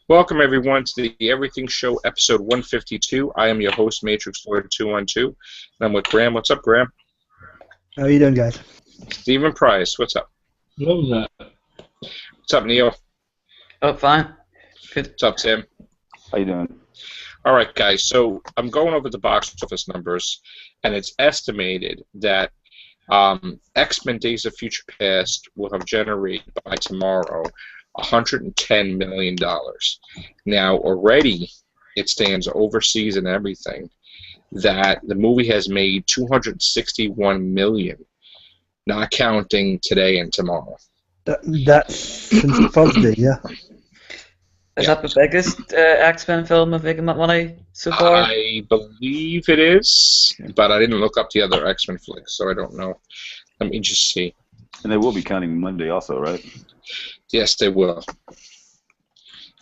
Welcome, everyone, to the Everything Show, episode 152. I am your host, Matrix Lord 212, and I'm with Graham. What's up, Graham? How are you doing, guys? Stephen Price, what's up? What was that? What's up, Neil? Oh, fine. Good. What's up, Tim? How you doing? All right, guys, so I'm going over the box office numbers, and it's estimated that X-Men Days of Future Past will have generated by tomorrow $110 million. Now, already it stands overseas and everything that the movie has made $261 million, not counting today and tomorrow. That's since Thursday, yeah. Is that the biggest X-Men film of making that money so far? I believe it is, but I didn't look up the other X-Men flicks, so I don't know. Let me just see. And they will be counting Monday also, right? Yes, they will.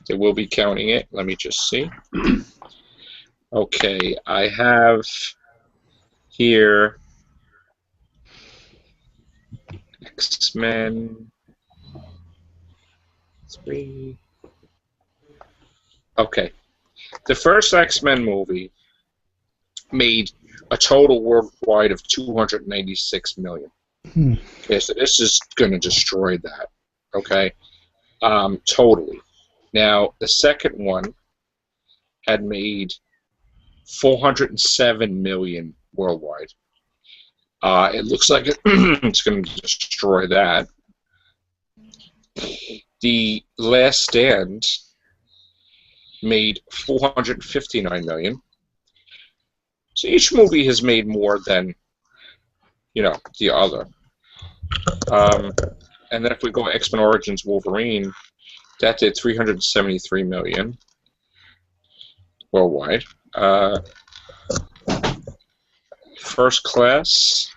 They will be counting it. Let me just see. Okay, I have here X-Men 3. Okay. The first X-Men movie made a total worldwide of $296 million. Okay, so this is going to destroy that. Okay, totally. Now, the second one had made $407 million worldwide. It looks like it's going to destroy that. The Last Stand made $459 million. So each movie has made more than, the other. And then if we go X-Men Origins Wolverine, that did $373 million worldwide. First Class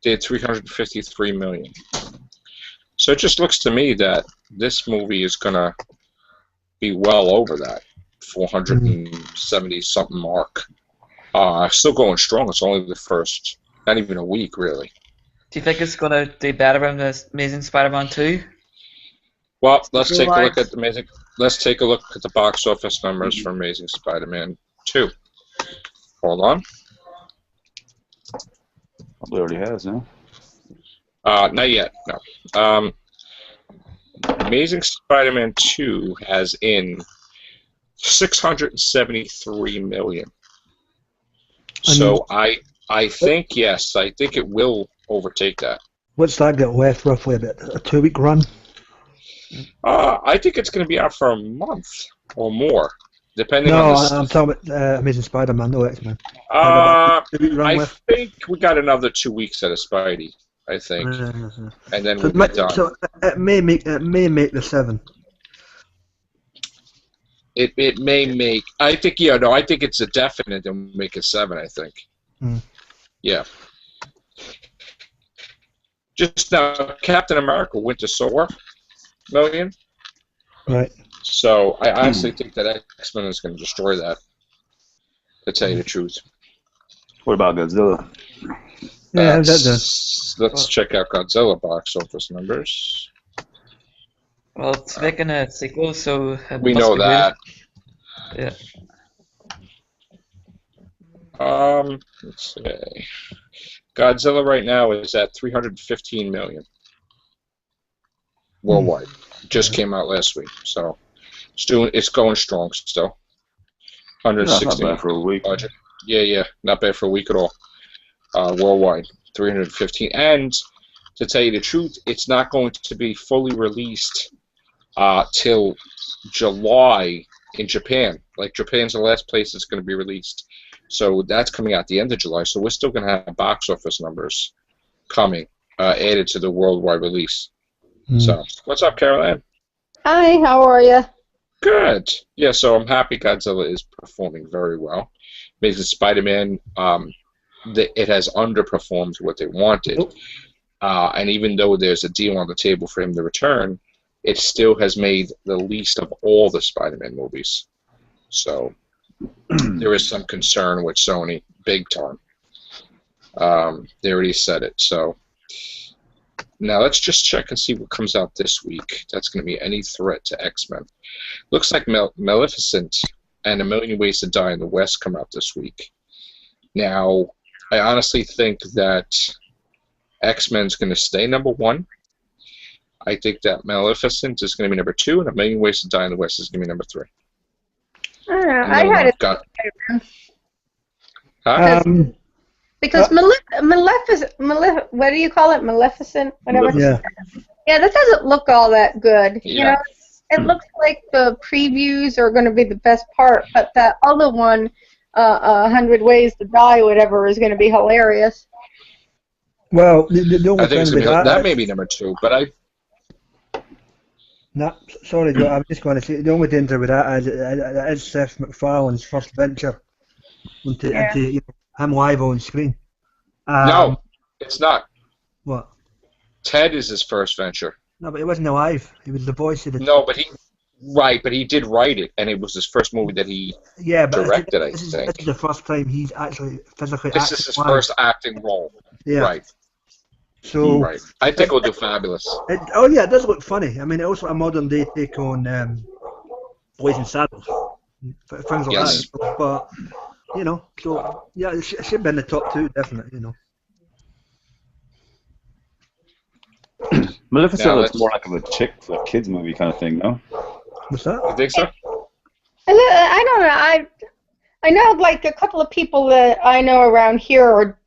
did $353 million. So it just looks to me that this movie is going to be well over that 470-something mark. Still going strong. It's only the first, not even a week, really. Do you think it's going to do better than the Amazing Spider-Man 2? Well, let's take a look at the box office numbers for Amazing Spider-Man 2. Hold on. Probably already has, no? Not yet, no. Amazing Spider-Man 2 has in $673 million. So I think, yes, I think it will overtake that. What's that got left, roughly? About a 2-week run? I think it's going to be out for a month or more, depending No, on the... I'm talking about Amazing Spider-Man, no X-Men. I think we got another 2 weeks out of Spidey, I think. And then we'll be done. So it may make the 7. It may make... I think, I think it's a definite and make it 7, I think. Yeah. Just now, Captain America Winter Soldier million. Right. So I honestly think that X-Men is going to destroy that, to tell you the truth. What about Godzilla? Yeah, let's check out Godzilla box office numbers. Well, it's making a sequel, so we know that. Yeah. Let's see. Godzilla right now is at $315 million worldwide. Just came out last week, so it's going strong still. 160 not bad for a week. Budget. Yeah, not bad for a week at all. Worldwide, 315. And to tell you the truth, it's not going to be fully released till July in Japan. Like, Japan's the last place it's going to be released. So that's coming out the end of July. So we're still going to have box office numbers coming added to the worldwide release. So, what's up, Caroline? Hi, how are you? Good. Yeah, so I'm happy Godzilla is performing very well. Amazing Spider-Man, it has underperformed what they wanted. And even though there's a deal on the table for him to return, it still has made the least of all the Spider-Man movies. So there is some concern with Sony, big time. They already said it. So Now let's just check and see what comes out this week. That's going to be any threat to X-Men. Looks like Maleficent and A Million Ways to Die in the West come out this week. Now, I honestly think that X-Men's going to stay number 1. I think that Maleficent is going to be number 2, and A Million Ways to Die in the West is going to be number 3. I don't know. And I then had we've it got. Huh? because Maleficent, what do you call it? Maleficent? Whatever. Yeah. Yeah, that doesn't look all that good. You Yeah. know, it looks like the previews are going to be the best part, but that other one, 100 Ways to Die, whatever, is going to be hilarious. Well, the only I think it's thing gonna with be, that that, may be number 2, but I. sorry, Joe, I'm just going to say the only danger with that is it is Seth MacFarlane's first venture into him live on screen. No, it's not. What? Ted is his first venture. No, but he wasn't alive. He was the voice of the. No, but he did write it, and it was his first movie that he Yeah, but directed, I this is think. the first time he's actually physically This acting is his live. first acting role. Yeah. Right. So. Right. I think it'll do fabulous. Oh yeah, it does look funny. I mean, it's also a modern day take on Blazing Saddles, things like Yes. that. But you know, so yeah, it should be in the top 2, definitely. You know. Maleficent Yeah, looks let's- more like a chick flick kids movie kind of thing, no? What's that? You think so? I don't know. I know like a couple of people that I know around here are,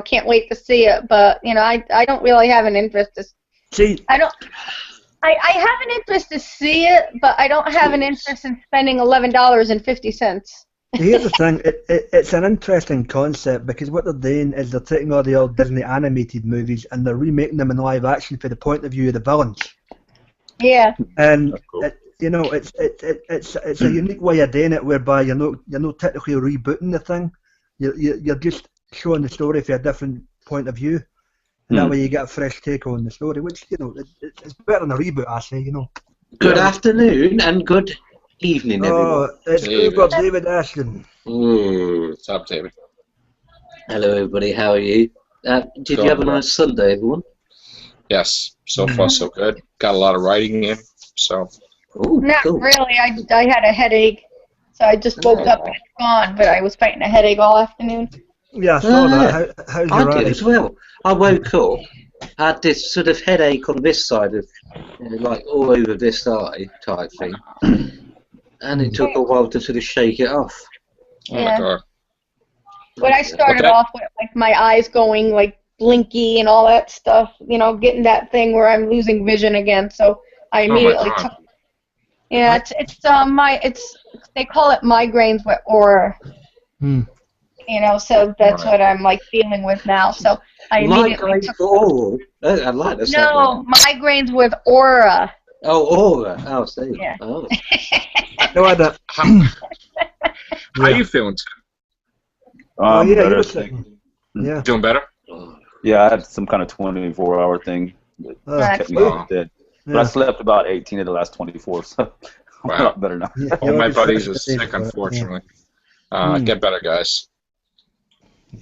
can't wait to see it, but I don't really have an interest to. See, I have an interest to see it, but I don't have an interest in spending $11.50. here's the thing. It's an interesting concept because what they're doing is they're taking all the old Disney animated movies and they're remaking them in live action from the point of view of the villains. Yeah. And That's cool. it's a unique way of doing it, whereby you're not technically rebooting the thing. You're just showing the story from a different point of view. And that way you get a fresh take on the story, which it's better than a reboot, I say. Good afternoon and good evening, everyone. Oh, it's David. Uber David Ashton. Ooh. What's up, David? Hello, everybody. How are you? Did Good. you have a nice Sunday, everyone? Yes. So far, so good. Got a lot of writing in. So. Oh, Not cool. really. I had a headache, so I just woke up and it's gone, but I was fighting a headache all afternoon. Yeah, I saw that. How's I your did eye? as well. I woke up, had this sort of headache on this side of, like all over this eye type thing, and it took a while to sort of shake it off. Oh my Yeah. God. But I started Okay. off with like my eyes going like blinky and all that stuff, getting that thing where I'm losing vision again. So I Oh my immediately God. took. Yeah, it's they call it migraines with aura. Hmm. So that's Right. what I'm like dealing with now. So I immediately Migraine took. for oral. I like that. No, migraines with aura. Oh, aura. Oh, see. Yeah. Oh. No, I don't. How are you feeling? Oh, yeah, you better, were I saying. think. Yeah. Doing better? Yeah, I had some kind of 24-hour thing that That's kept me good. dead. But I Yeah. slept about 18 of the last 24, so I'm Wow. a lot better now. Yeah, All my just buddies are finished the day sick, for it, unfortunately. Hmm. Get better, guys.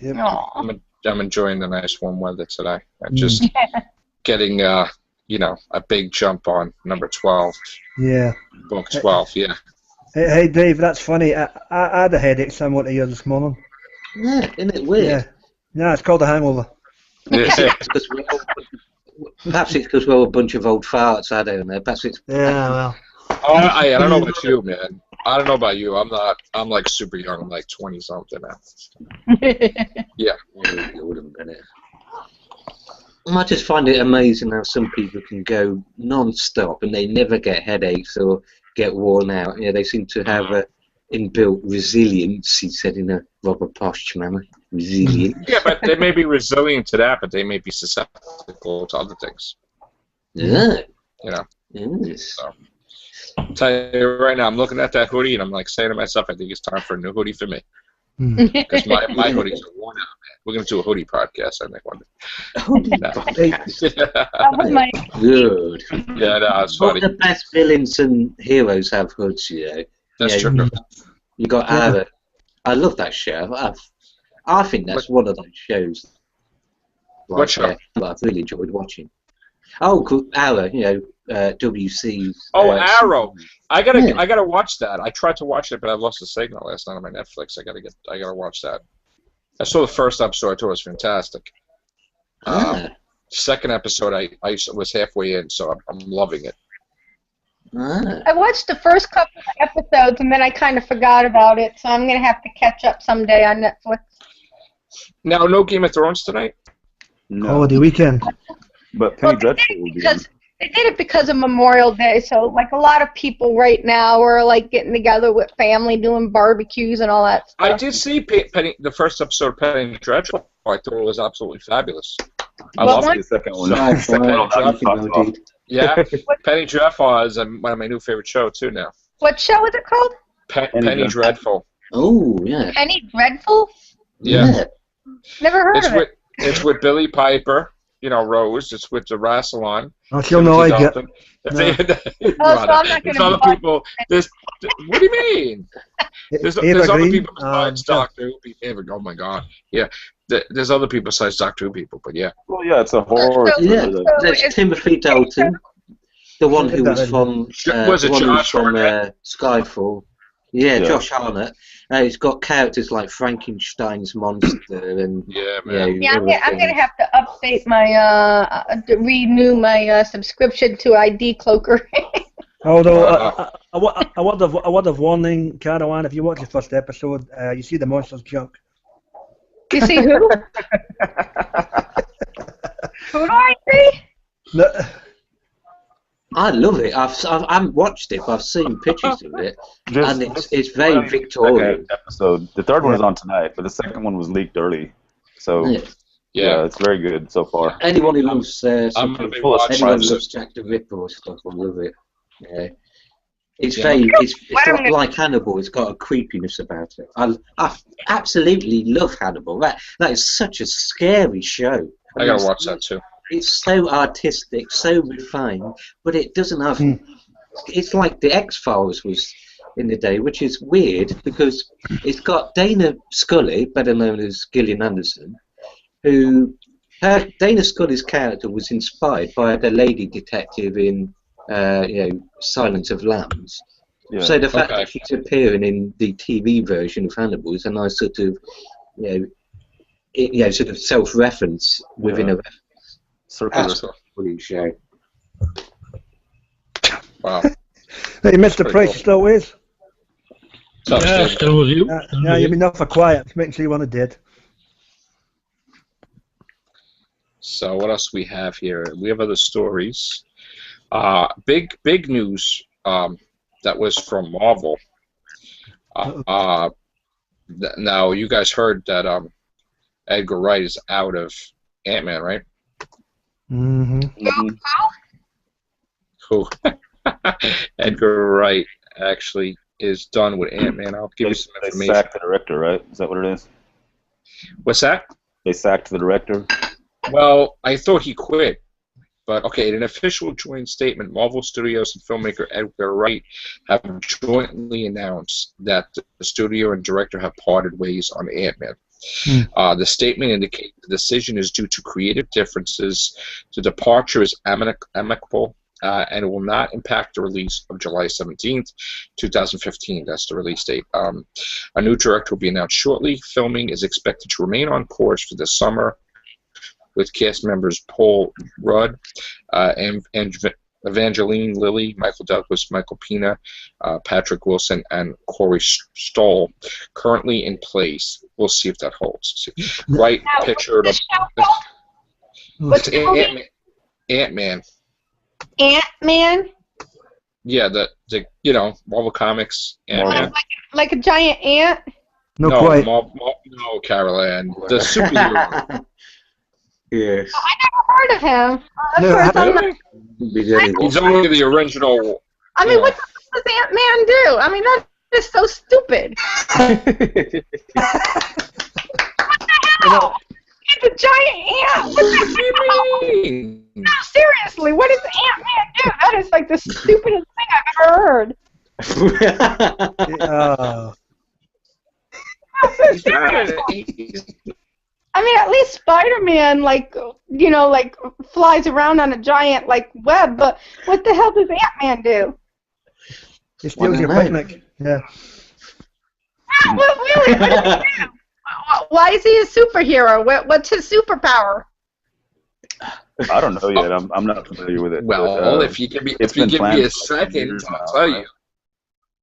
Yeah. Aw. I'm enjoying the nice warm weather today. I'm just getting, a big jump on number 12, Yeah. book 12. Yeah. Hey, Dave, that's funny. I had a headache somewhat to you this morning. Yeah, isn't it weird? Yeah. No, it's called a hangover. Perhaps it's because we're all a bunch of old farts. I don't know. Perhaps it's. Yeah, well. I don't know about you, man. I don't know about you. I'm like super young. I'm like 20 something now. Yeah. I just find it amazing how some people can go non-stop and they never get headaches or get worn out. They seem to have a inbuilt resilience, he said in a Robert Posh manner. Resilient. Yeah, but they may be resilient to that, but they may be susceptible to other things. Yeah. So, Yes. I'll tell you right now, I'm looking at that hoodie and I'm like saying to myself, I think it's time for a new hoodie for me. Because my hoodies are worn out, man. We're going to do a hoodie podcast, I think, one day. No. That was my. Good. Yeah, no, it's All funny. the best villains and heroes have hoods, That's yeah, true. You got Ara. I love that show. I think that's one of those shows. What show? That I've really enjoyed watching. Arrow, WC. Oh, Arrow. I gotta Yeah. I gotta watch that. I tried to watch it, but I lost the signal last night on my Netflix. I gotta watch that. I saw the first episode. I thought it was fantastic. Second episode, I was halfway in, so I'm loving it. I watched the first couple of episodes and then I kind of forgot about it, so I'm gonna have to catch up someday on Netflix. Now, no Game of Thrones tonight? No, Holiday weekend. but Penny Well, Dreadful will be in. because they did it because of Memorial Day, so like a lot of people right now are like getting together with family, doing barbecues and all that stuff. I did see the first episode of Penny Dreadful. I thought it was absolutely fabulous. I Well, loved one- The second one. So- The second one I'm talking about. Yeah, Penny Dreadful is one of my new favorite shows too now. What show is it called? Penny Dreadful. Oh, yeah. Penny Dreadful? Yeah. Never heard of it. It's with Billy Piper, Rose. It's with the Rassilon. I still know I get. Oh, so I'm not There's gonna other watch people. What do you mean? There's Ava other Green, people besides yeah. Doctor Who. Oh my God. Yeah. There's other people besides Doctor Who people, but yeah. Well, yeah, it's a horror. Yeah, thriller. there's Timothy Dalton, the one who was from Was it the one who was Josh from Hartnett? Skyfall. Yeah, Yeah. Josh Hartnett. He's got characters like Frankenstein's monster and Yeah, man. Yeah, I'm gonna have to update my renew my subscription to ID Cloaker. Although a word of warning, Caroline, if you watch the first episode, you see the monster's junk. You see who? Who do I see? No, I love it. I haven't watched it, but I've seen pictures of it, and it's very Second Victorian. episode. The third one is on tonight, but the second one was leaked early. So Yeah. yeah, it's very good so far. Anyone who loves I'm gonna be full of watching anyone who it. loves Jack the Ripper or stuff will love it. Yeah. It's Yeah. very, it's not like Hannibal. It's got a creepiness about it. I absolutely love Hannibal. That is such a scary show. I gotta watch that too. It's so artistic, so refined, but it doesn't have. It's like the X-Files was in the day, which is weird because it's got Dana Scully, better known as Gillian Anderson, who Dana Scully's character was inspired by the lady detective in Silence of Lambs. Yeah. So the fact Okay. that she's appearing in the TV version of Hannibal is a nice sort of, sort of self-reference within a Circular. That's cool. brilliant show. Wow. hey, Mr. Pretty Price, cool. still with? Tough Yeah, shit. still with you. Yeah, you've been enough for quiet. Making sure you want to dead. So what else we have here? We have other stories. Big news that was from Marvel. Now you guys heard that Edgar Wright is out of Ant-Man, right? Mm-hmm. Who? Edgar Wright actually is done with Ant-Man. I'll give you some They information. sacked the director, right? Is that what it is? What's that? They sacked the director. Well, I thought he quit. But, okay, in an official joint statement, Marvel Studios and filmmaker Edgar Wright have jointly announced that the studio and director have parted ways on Ant-Man. The statement indicates the decision is due to creative differences. The departure is amicable and it will not impact the release of July 17th, 2015. That's the release date. A new director will be announced shortly. Filming is expected to remain on course for this summer, with cast members Paul Rudd, and Evangeline Lilly, Michael Douglas, Michael Pena, Patrick Wilson, and Corey Stoll currently in place. We'll see if that holds. Right Now, picture of what's the show called? What's the movie? Ant-Man. Ant-Man? Yeah, the Marvel Comics Ant-Man. Like a giant ant? No, No, quite. no, Carol-Ann. The superhero. Yes. I never heard of him. That's No, first I'm Really? He's not- only the original. I mean, Yeah. what the fuck does Ant-Man do? I mean, that is so stupid. You know, It's a giant ant. What the What do you mean? No, seriously, what does Ant-Man do? That is like the stupidest thing I've ever heard. uh, He's not an- he's- I mean, at least Spider-Man, like, you know, like, flies around on a giant, like, web, but what the hell does Ant-Man do? He steals your picnic. Yeah. What, really? What does he do? Why is he a superhero? What's his superpower? I don't know yet. I'm not familiar with it. Well, but, if you give me it's a been planned for second, years I'll now, tell right?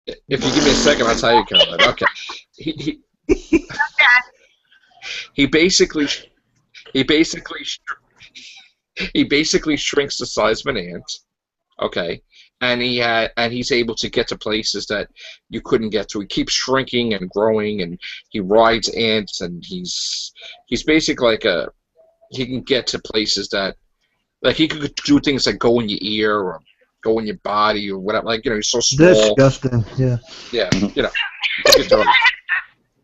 you. If you give me a second, I'll tell you, Caroline. Okay. He basically shrinks the size of an ant. Okay. And he's able to get to places that you couldn't get to. He keeps shrinking and growing, and he rides ants, and he's basically like he can get to places that, like, he could do things like go in your ear or go in your body or whatever. Like, you know, he's so small. Disgusting. Yeah. Yeah, you know. He could do it.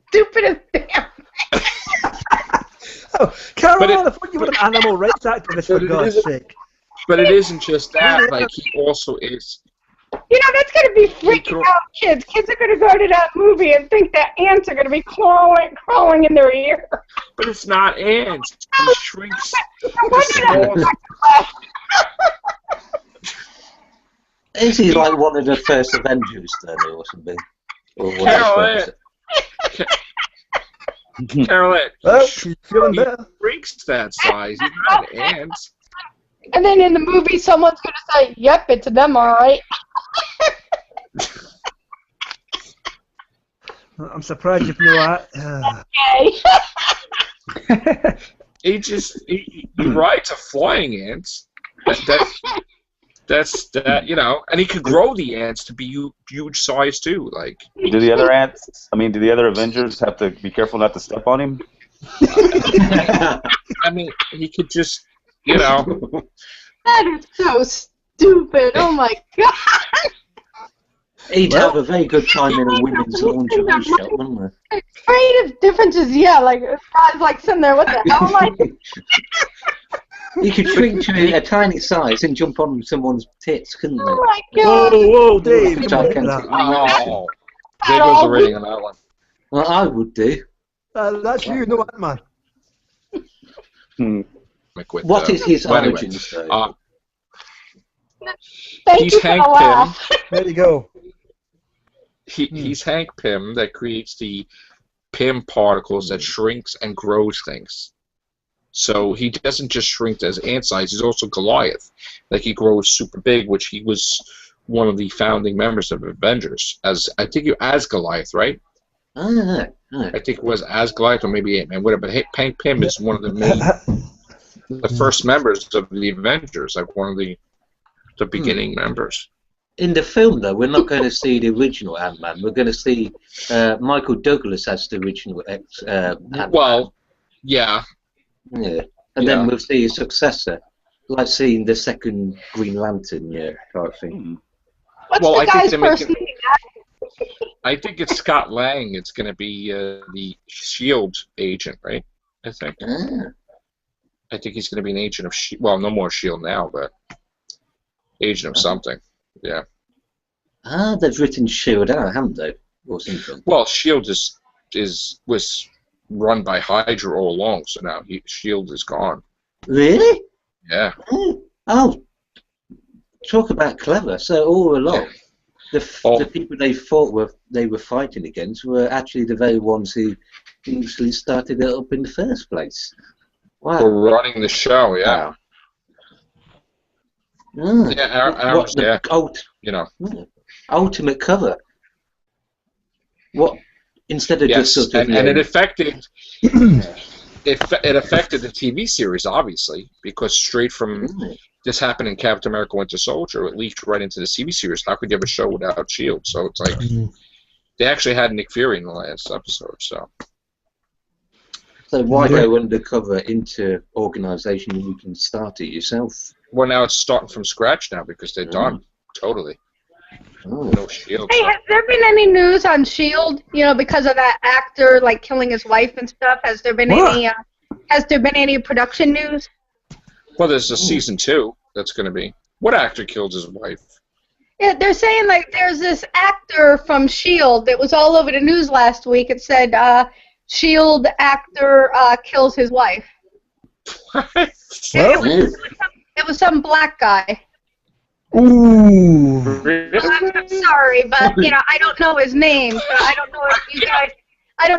Stupid as damn. Oh, Caroline, I thought you were an animal rights activist, for God's sake. But it isn't just that. Like, he also is. You know, that's going to be freaking out kids. Kids are going to go to that movie and think that ants are going to be crawling in their ear. But it's not ants. He shrinks. Is he like one of the first Avengers then, or something? Or Caroline, Well, she's feeling better. he shrinks that size. He's not an ant. And then in the movie, someone's going to say, yep, it's them, all right. I'm surprised you've no Okay. He rides a flying ant. That's you know, and he could grow the ants to be huge size too. Like, Do the other ants? I mean, do the other Avengers have to be careful not to step on him? I mean, he could just, you know. That is so stupid. Oh, my God. He'd have a very good time in a women's lingerie shop, wouldn't he? Creative differences, yeah. Like, guys like sitting there, what the hell? Like, He could shrink to a tiny size and jump on someone's tits, couldn't he? oh, my Whoa, God. whoa, Dave. Gigantic. Oh, there goes the rating on that one. Well, I would do. That's you, no Ant-Man. What is his well, anyway, origins, though? Thank he's you for Hank the laugh. There you go. He's Hank Pym that creates the Pym particles that shrinks and grows things. So he doesn't just shrink as ant size, he's also Goliath. Like, he grows super big, which he was one of the founding members of Avengers. As Goliath, right? Ah. I think it was as Goliath or maybe Ant-Man, whatever. But Hank Pym is one of the main, the first members of the Avengers, like one of the beginning members. In the film, though, we're not going to see the original Ant-Man. We're going to see Michael Douglas as the original Ant-Man. Well, yeah. Yeah. And then we'll see his successor. Like seeing the second Green Lantern, type thing. What's Well, the I think guy's they're first making- name? I think it's Scott Lang. It's going to be the S.H.I.E.L.D. agent, right? I think. Ah. I think he's going to be an agent of S.H.I.E.L.D. Well, no more S.H.I.E.L.D. now, but agent of something. Yeah. Ah, they've written S.H.I.E.L.D. out, haven't they? Or something. Well, S.H.I.E.L.D. was run by Hydra all along, so now S.H.I.E.L.D. is gone. Really? Yeah. Oh, talk about clever. So all along, the people they thought they were fighting against were actually the very ones who usually started it up in the first place. Wow. For running the show, yeah. Ah. Yeah, you know. Ultimate cover. What? Instead of just sort of... and it affected... It affected the TV series, obviously, because straight from this happened in Captain America Winter Soldier, it leaked right into the TV series. How could you have a show without S.H.I.E.L.D.? So it's like, they actually had Nick Fury in the last episode, so... So why go undercover into organisation when you can start it yourself? Well, now it's starting from scratch now, because they're done, totally. Oh. No S.H.I.E.L.D. Hey, has there been any news on S.H.I.E.L.D., you know, because of that actor, like, killing his wife and stuff? Has there been any production news? Well, there's a season 2 that's going to be. What actor killed his wife? Yeah, they're saying, like, there's this actor from S.H.I.E.L.D. that was all over the news last week. It said Shield actor kills his wife. It was some black guy. Ooh. I'm sorry, but I don't know his name. So I don't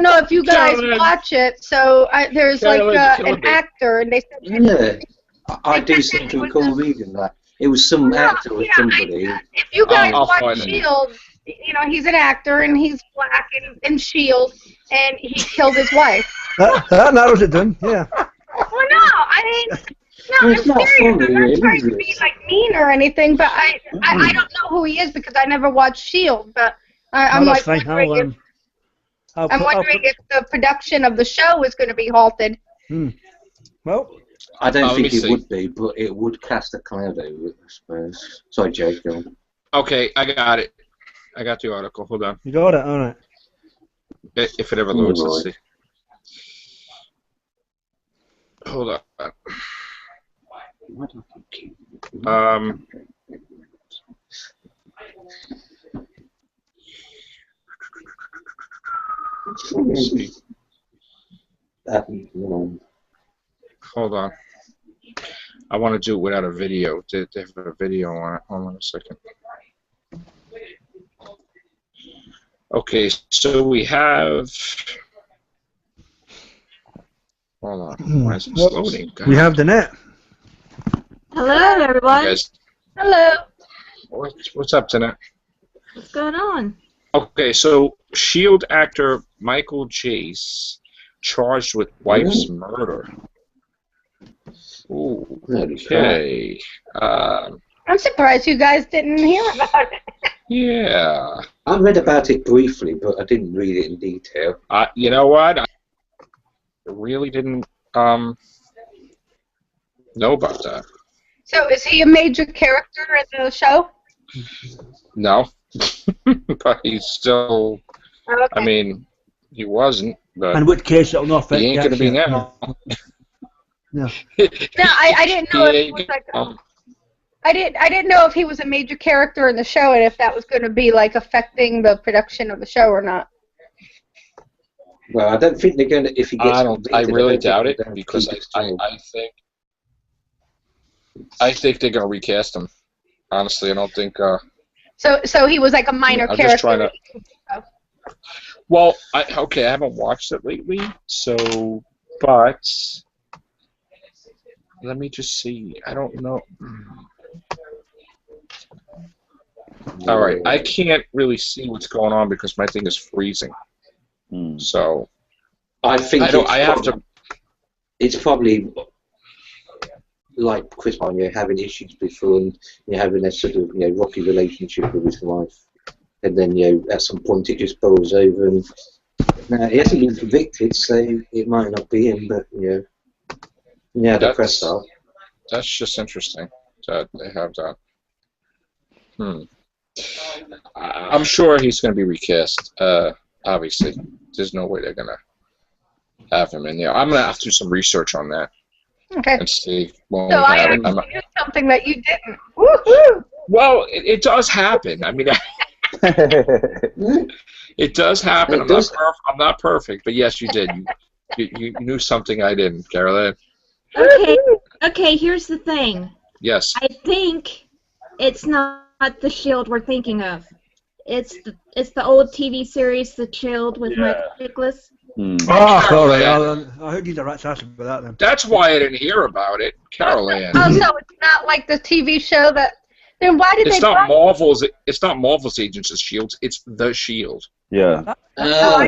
know if you guys watch it. So there's like an actor, and they said. Yeah, I do seem to recall reading that. It was some actor or somebody. If you guys I'll watch find it. Shield, he's an actor and he's black in Shield, and he killed his wife. That narrows it down. Yeah. Well, no, I mean, no, Well, it's I'm not serious. funny, I'm not really, trying is to it? be like mean or anything, but I don't know who he is because I never watched Shield. But I'm No, like that's fine. wondering I'm wondering if the production of the show is going to be halted. Well, I don't let think me it see. would be, but it would cast a cloud over it, I suppose. Sorry, Jake, go on. Okay, I got it. I got the article. Hold on. you got it. All right. If it ever loads, let's Alright. see. Hold on. Let's see. Hold on. I want to do it without a video. They have a video on it. Hold on a second. Okay, so we have. Hold on. Why is it loading? We have the net. Hello, You everyone. guys, Hello. what's up tonight? What's going on? Okay, so Shield actor Michael Chase charged with wife's murder. Ooh, okay. I'm surprised you guys didn't hear about it. Yeah. I read about it briefly, but I didn't read it in detail. You know what? I really didn't know about that. So is he a major character in the show? No. But he's still. Okay. I mean, he wasn't, but In which case, it'll not affect he ain't the gonna be action. now. No. No, I didn't know if Yeah, it was like I didn't know if he was a major character in the show and if that was going to be like affecting the production of the show or not. Well, I don't think they're going to. If he gets, I convicted, really don't think doubt they're it gonna because keep his I job. think they're gonna recast him. Honestly, I don't think. So he was like a minor I'm character. just trying to. Well, I haven't watched it lately, so but let me just see. I don't know. All right, I can't really see what's going on because my thing is freezing. So I think I have to. It's probably like Chris Pine, having issues before and having a sort of rocky relationship with his wife, and then at some point it just boils over. And now he hasn't been convicted, so it might not be him, but the press are. That's just interesting that they have that. I'm sure he's going to be recast. Obviously, there's no way they're going to have him in there. I'm going to have to do some research on that Okay. and see when So we I have actually it. did something that you didn't. Woohoo! Well, it does happen. I mean, it does happen. It does. I'm not perfect, but yes, you did. You knew something I didn't, Caroline. Okay, here's the thing. Yes. I think it's not the Shield we're thinking of. It's the old TV series, The Shield, with Michael Chiklis. Oh, all right. I heard you the rats asking about that then. That's why I didn't hear about it, Caroline. Oh, so it's not like the TV show that. Then why did It's they? not Marvel's. It's not Marvel's Agents of Shield. It's the Shield. Yeah. Oh, I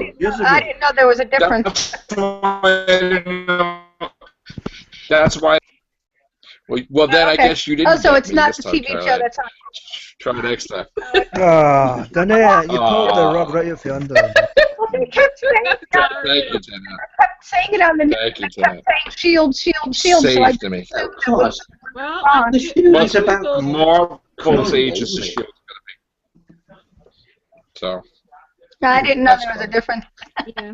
didn't know there was a difference. That's why. Well, then I Okay. guess you didn't. Oh, so get it's me not this the time, TV Caroline. show that's on. Try next time. Ah, Dana, you pulled the rug right off your under. They kept saying it on, Thank you, Jenna. kept saying it on the news. Thank you, They kept Jenna. saying Shield, Shield, Shield. So I Saved to me. Of course. Well, on. The Shield is about Marvel's Agents of isn't it? Shield is gonna be. So No, I didn't know there was a difference. yeah.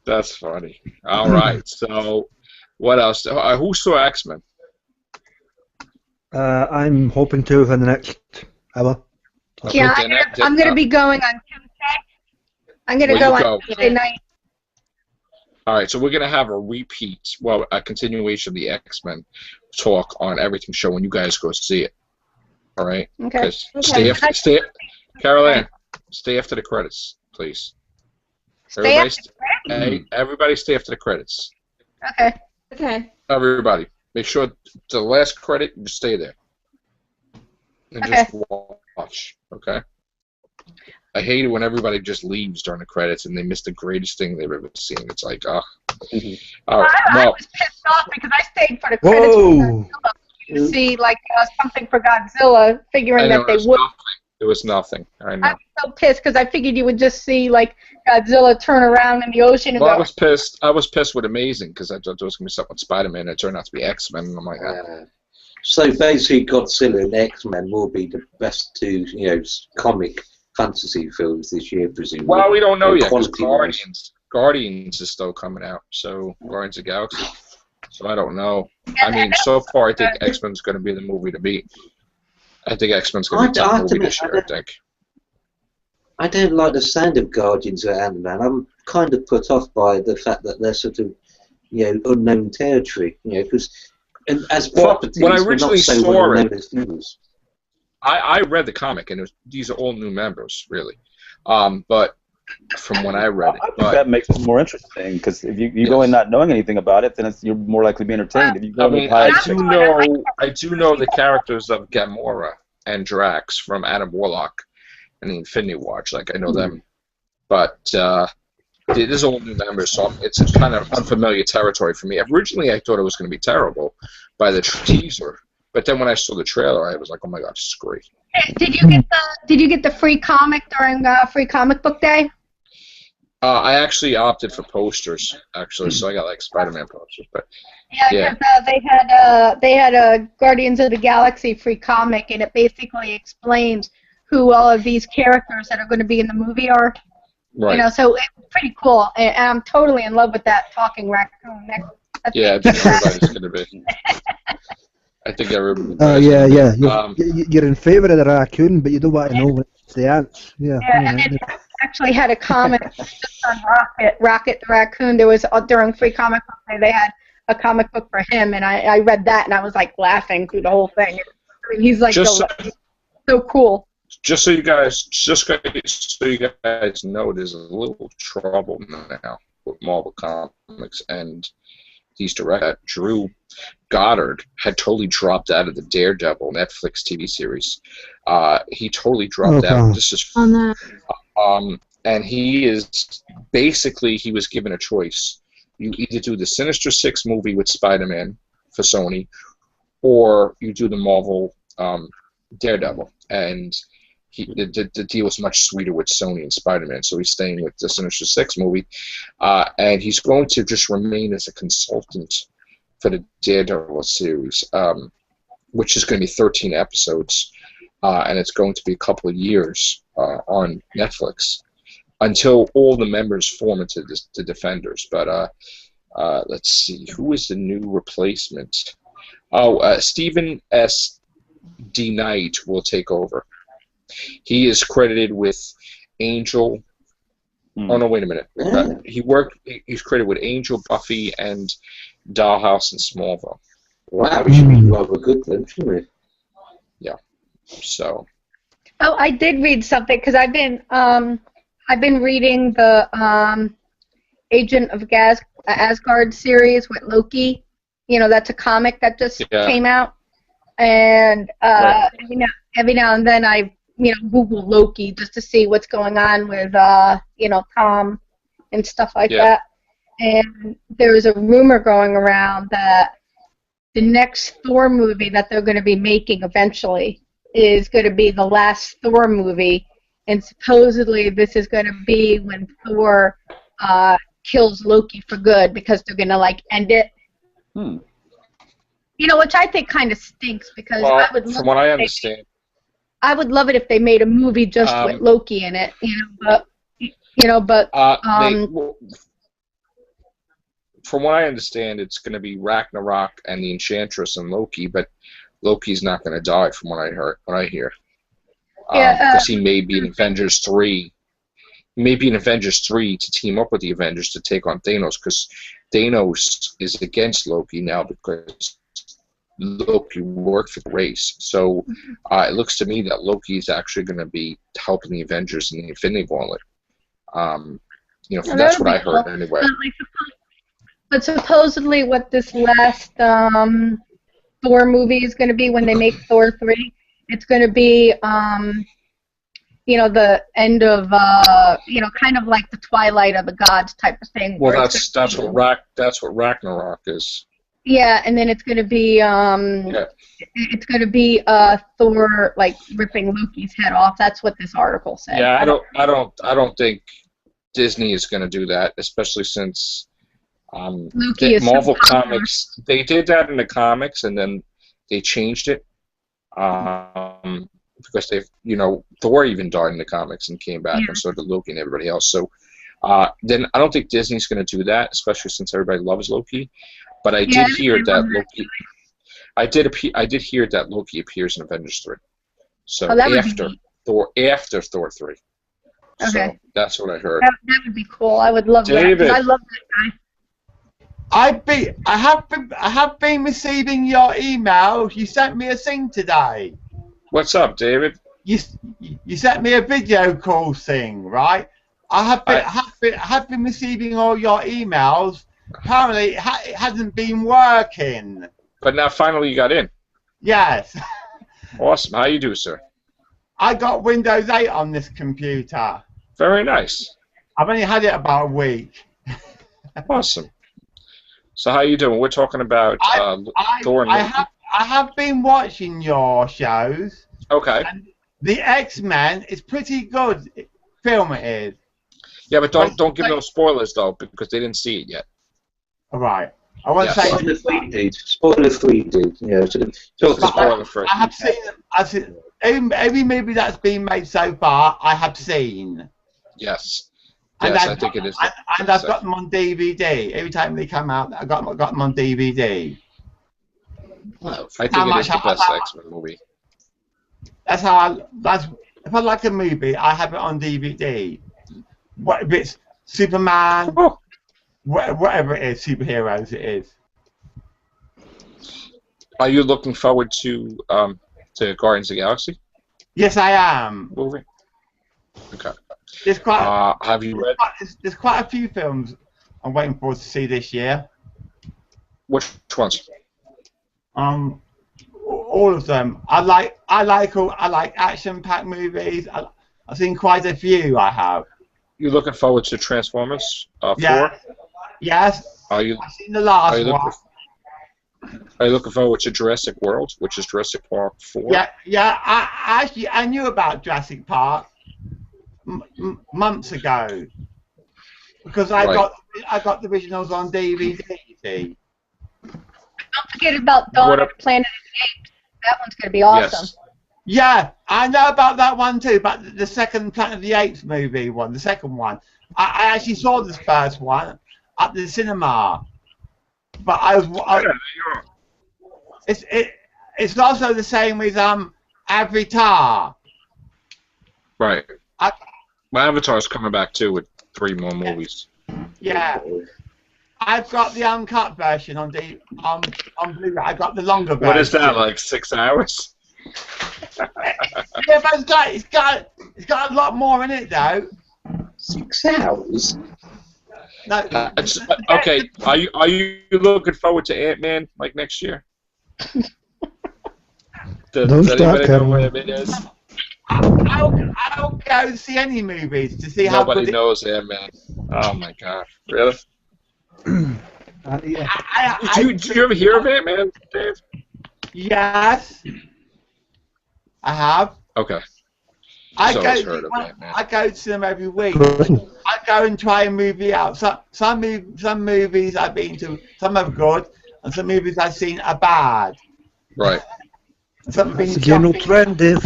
that's funny. All right. So what else? Who saw X-Men? I'm hoping to within the next hour. Yeah, I'm gonna be going on Tuesday. I'm gonna Where go you on go? Tuesday night. All right, so we're gonna have a repeat, well, a continuation of the X-Men talk on Everything Show when you guys go see it. All right. Okay. 'Cause Okay. Caroline, stay after the credits, please. Stay Everybody stay after the credits. Okay. Okay. Everybody, make sure the last credit you stay there and Okay. just watch. Okay. I hate it when everybody just leaves during the credits and they miss the greatest thing they've ever seen. It's like, All right. I Well, was pissed off because I stayed for the credits Whoa! to see like something for Godzilla, figuring I know that they it was would. nothing. It was nothing. I know. I'm so pissed because I figured you would just see like Godzilla turn around in the ocean and Well, I go. was pissed. I was pissed with Amazing because I thought there was gonna be something with Spider-Man. It turned out to be X-Men, and I'm like, So basically, Godzilla and X-Men will be the best two, comic fantasy films this year, presumably. well, we don't know yet. 'Cause Quality-wise. Guardians is still coming out. So Guardians of the Galaxy. So I don't know. I mean, so far I think X-Men's going to be the movie to beat. I think X-Men's going to be I the have to movie this admit, year. I think. I don't like the sound of Guardians of Ant-Man. I'm kind of put off by the fact that they're sort of, unknown territory. Because as Well, properties, when I we're originally not so saw well it- known as films. I read the comic, and these are all new members, really. But from when I read it, I think but that makes it more interesting because if you go in not knowing anything about it, then you're more likely to be entertained. If you go I in with mean, high I do know the characters of Gamora and Drax from Adam Warlock and the Infinity Watch. Like I know them, but there's all new members, so it's kind of unfamiliar territory for me. Originally, I thought it was going to be terrible by the teaser, but then when I saw the trailer, I was like, "Oh my god, this is great!" Did you get the free comic during Free Comic Book Day? I actually opted for posters, so I got like Spider-Man posters. But Yeah, because they had a Guardians of the Galaxy free comic, and it basically explains who all of these characters that are going to be in the movie are. right, So it's pretty cool, and I'm totally in love with that talking raccoon. yeah, I think everybody's going to be. I think everybody. Yeah. Um, You're in favour of the raccoon, but you don't want to know when it's the ants. Yeah. And it actually had a comic just on Rocket the raccoon. There was during Free Comic Book Day, they had a comic book for him, and I read that, and I was like laughing through the whole thing. I mean, he's like so cool. Just so you guys know, there's a little trouble now with Marvel Comics and these directors. Drew Goddard had totally dropped out of the Daredevil Netflix TV series. He totally dropped out. This is On that. and he was given a choice. You either do the Sinister Six movie with Spider-Man for Sony, or you do the Marvel Daredevil. And the deal was much sweeter with Sony and Spider-Man, so he's staying with the Sinister Six movie. And he's going to just remain as a consultant for the Daredevil series, which is going to be 13 episodes, and it's going to be a couple of years on Netflix until all the members form into the Defenders. But let's see, who is the new replacement? Stephen S. D. Knight will take over. He is credited with Angel. Oh no! Wait a minute. He's credited with Angel, Buffy, and Dollhouse and Smallville. Wow, we should be rather good then, shouldn't we? Yeah. So. Oh, I did read something because I've been reading the Agent of Asgard series with Loki. That's a comic that just came out, and Right. every now and then I Google Loki just to see what's going on with Tom and stuff like that. And there is a rumor going around that the next Thor movie that they're going to be making eventually is going to be the last Thor movie, and supposedly this is going to be when Thor kills Loki for good because they're going to end it. Which I think kind of stinks because I would love from what I understand. I would love it if they made a movie just with Loki in it, from what I understand, it's going to be Ragnarok and the Enchantress and Loki, but Loki's not going to die, from what I hear. Because he may be in Avengers 3. maybe in Avengers 3 to team up with the Avengers to take on Thanos, because Thanos is against Loki now because Loki worked for the race. So it looks to me that Loki is actually going to be helping the Avengers in the Infinity Gauntlet. That's what I heard anyway. But supposedly what this last Thor movie is going to be when they make Thor 3, it's going to be, the end of, kind of like the Twilight of the Gods type of thing. Well, that's what Ragnarok is. Yeah, and then it's going to be it's going to be Thor like ripping Loki's head off. That's what this article said. Yeah, I don't think Disney is going to do that, especially since Marvel Comics, they did that in the comics and then they changed it because Thor even died in the comics and came back, and so did Loki and everybody else. So then I don't think Disney's going to do that, especially since everybody loves Loki. But I did hear that Loki. I did hear that Loki appears in Avengers 3. So after Thor 3. Okay. So that's what I heard. That would be cool. I would love David. that. I love that guy. I have been receiving your emails. You sent me a thing today. What's up, David? You sent me a video call thing, right? I have been receiving all your emails. Apparently, it hasn't been working. But now finally you got in. Yes. Awesome. How you do, sir? I got Windows 8 on this computer. Very nice. I've only had it about a week. Awesome. So how you doing? We're talking about Thor and Loki. I have been watching your shows. Okay. And the X-Men is pretty good. Film it is. Yeah, but don't give no spoilers though, because they didn't see it yet. All right. I want to say Spoiler free, dude. Yeah. Spoiler free. I've seen every movie that's been made so far. I have seen. Yes. And I think it is. And I've got them on DVD. Every time they come out, I got them on DVD. I think it is the best X-Men movie. That's how. If I like a movie, I have it on DVD. What if it's Superman? Oh. Whatever it is, superheroes it is. Are you looking forward to Guardians of the Galaxy? Yes, I am. Movie. Okay. There's quite. Have you read? There's quite a few films I'm waiting for to see this year. Which ones? All of them. I like action-packed movies. I've seen quite a few. I have. You looking forward to Transformers 4? Yeah. Yes. I've seen the last one. Are you looking forward to Jurassic World, which is Jurassic Park 4? Yeah. I knew about Jurassic Park months ago because I got the originals on DVD. You see. Don't forget about Dawn of Planet of the Apes. That one's going to be awesome. Yes. Yeah, I know about that one too, but the second Planet of the Apes movie one, the second one, I actually saw this first one at the cinema. But it's also the same with Avatar. Right. My Avatar's coming back too with 3 more movies. Yeah. I've got the uncut version on Blu-ray. I got the longer version. What is that, like 6 hours? Yeah, but it's got a lot more in it though. 6 hours. No. Okay. Are you looking forward to Ant-Man like next year? Does anybody know what it is? I don't go to see any movies to see how good Nobody knows Ant-Man. Oh my god. Really? Did you ever hear of Ant-Man, Dave? Yes. I have. Okay. I go to them every week. I go and try a movie out. Some movies I've been to, some are good, and some movies I've seen are bad. Right. That's the general trend, Dave.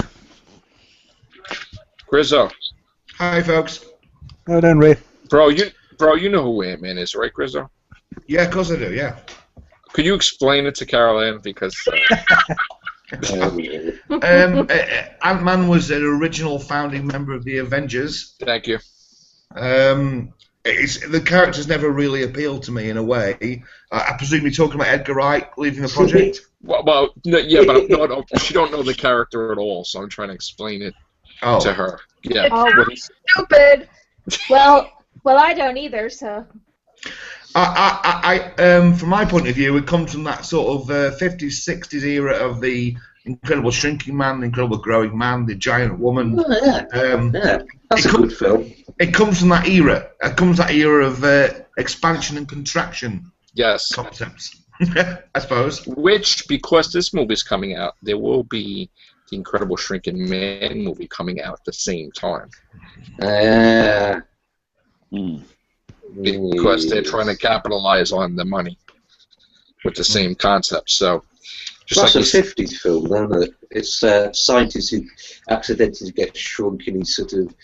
Grizzo. Hi, folks. How then, Ray? Bro, you know who Ant-Man is, right, Grizzo? Yeah, of course I do, yeah. Could you explain it to Carol Ann? Because... Ant-Man was an original founding member of the Avengers. Thank you. The characters never really appealed to me in a way. I presume you're talking about Edgar Wright leaving the project. Well, no, yeah, but no, she don't know the character at all, so I'm trying to explain it to her. Yeah. Oh, stupid. Well, I don't either. So. From my point of view, it comes from that sort of 50s, 60s era of the Incredible Shrinking Man, the Incredible Growing Man, the Giant Woman. Oh, yeah. That's a good film. It comes from that era. It comes from that era of expansion and contraction. Yes. Concepts, I suppose. Which, because this movie's coming out, there will be the Incredible Shrinking Man movie coming out at the same time. Because they're trying to capitalize on the money with the same concept. So, just that's like a 50s film, isn't it? It's scientists who accidentally get shrunk and he's sort of.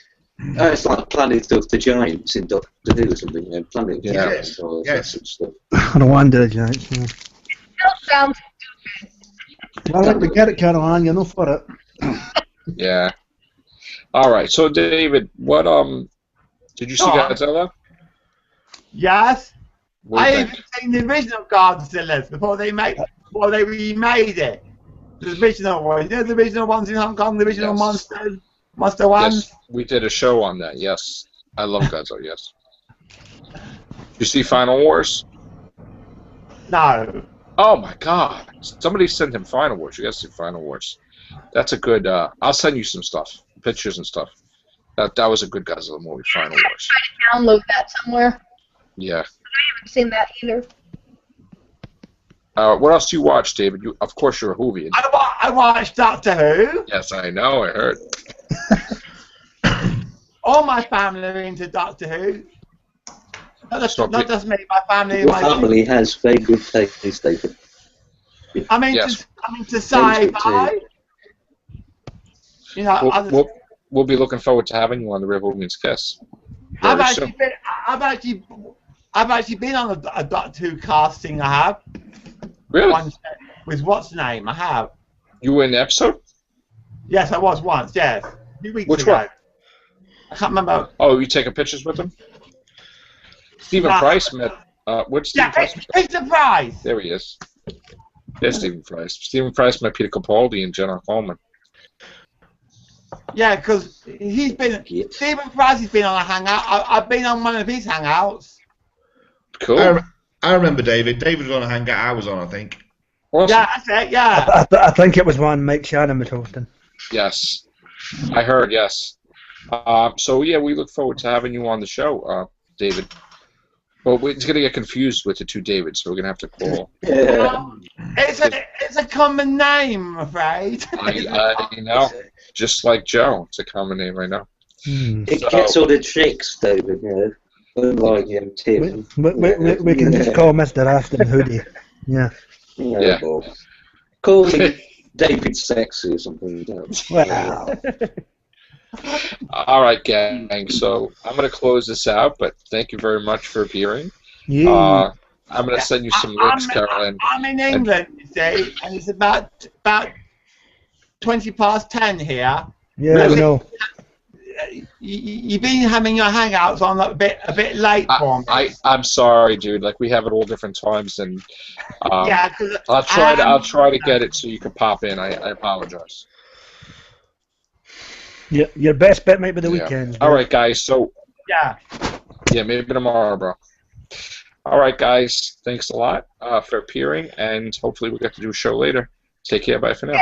It's like Planet of the Giants in Doctor Who or something. You know, Planet of the Giants or that sort of stuff. I don't want to do the Giants. Yeah. Still sounds stupid. Well, we get it, Caroline. You know for it. Yeah. All right. So, David, what did you see Godzilla? Yes. I even seen the original Godzilla before they remade it. The original one. You know the original ones in Hong Kong, the original monsters? Monster One? Yes, we did a show on that, yes. I love Godzilla, yes. You see Final Wars? No. Oh my god. Somebody sent him Final Wars. You guys see Final Wars. That's a good, I'll send you some stuff. Pictures and stuff. That was a good Godzilla movie, Final Wars. I download that somewhere. Yeah. I haven't seen that either. What else do you watch, David? Of course you're a Whovian. I watched Doctor Who. Yes, I know, I heard. All my family are into Doctor Who. Not just me, my family. Your family has very good taste, David. I'm into sci-fi. You know, we'll be looking forward to having you on the Real Whovian's Kiss. I've actually been on a Doctor Who casting. I have. Really? With what's the name? I have. You were in the episode? Yes, I was once. Yes, a few weeks Which ago. one? I can't remember. Oh, you taking pictures with him? Stephen Price met. What's Stephen Price? It's the Price. There he is. There's Stephen Price. Stephen Price met Peter Capaldi and Jenna Coleman. Yeah, because Stephen Price has been on a hangout. I've been on one of his hangouts. Cool. I remember David. David was on a hangout I was on, I think. Awesome. Yeah, that's it, yeah. I think it was one Mike Shannon was hosting. Yes. I heard, yes. So, yeah, we look forward to having you on the show, David. Well, it's going to get confused with the two Davids, so we're going to have to call. It's a common name, I'm afraid. I know. Just like Joe. It's a common name right now. It gets all the tricks, David, you know. Like him, Tim. We can just call Mr. Aston Hoodie. Yeah. Yeah. Call him David Sexy or something. Wow. All right, gang. So I'm going to close this out, but thank you very much for appearing. Yeah. I'm going to send you some links, Carolyn. I'm in England, you see, and it's about 20 past 10 here. Yeah, we know. You've been having your hangouts on a bit late for me. I'm sorry, dude. Like, we have it all different times, and yeah, I'll try to get it so you can pop in. I apologize. Yeah, your best bet might be the weekend. All right, guys. So yeah, maybe tomorrow, bro. All right, guys. Thanks a lot for appearing, and hopefully we'll get to do a show later. Take care. Bye for now.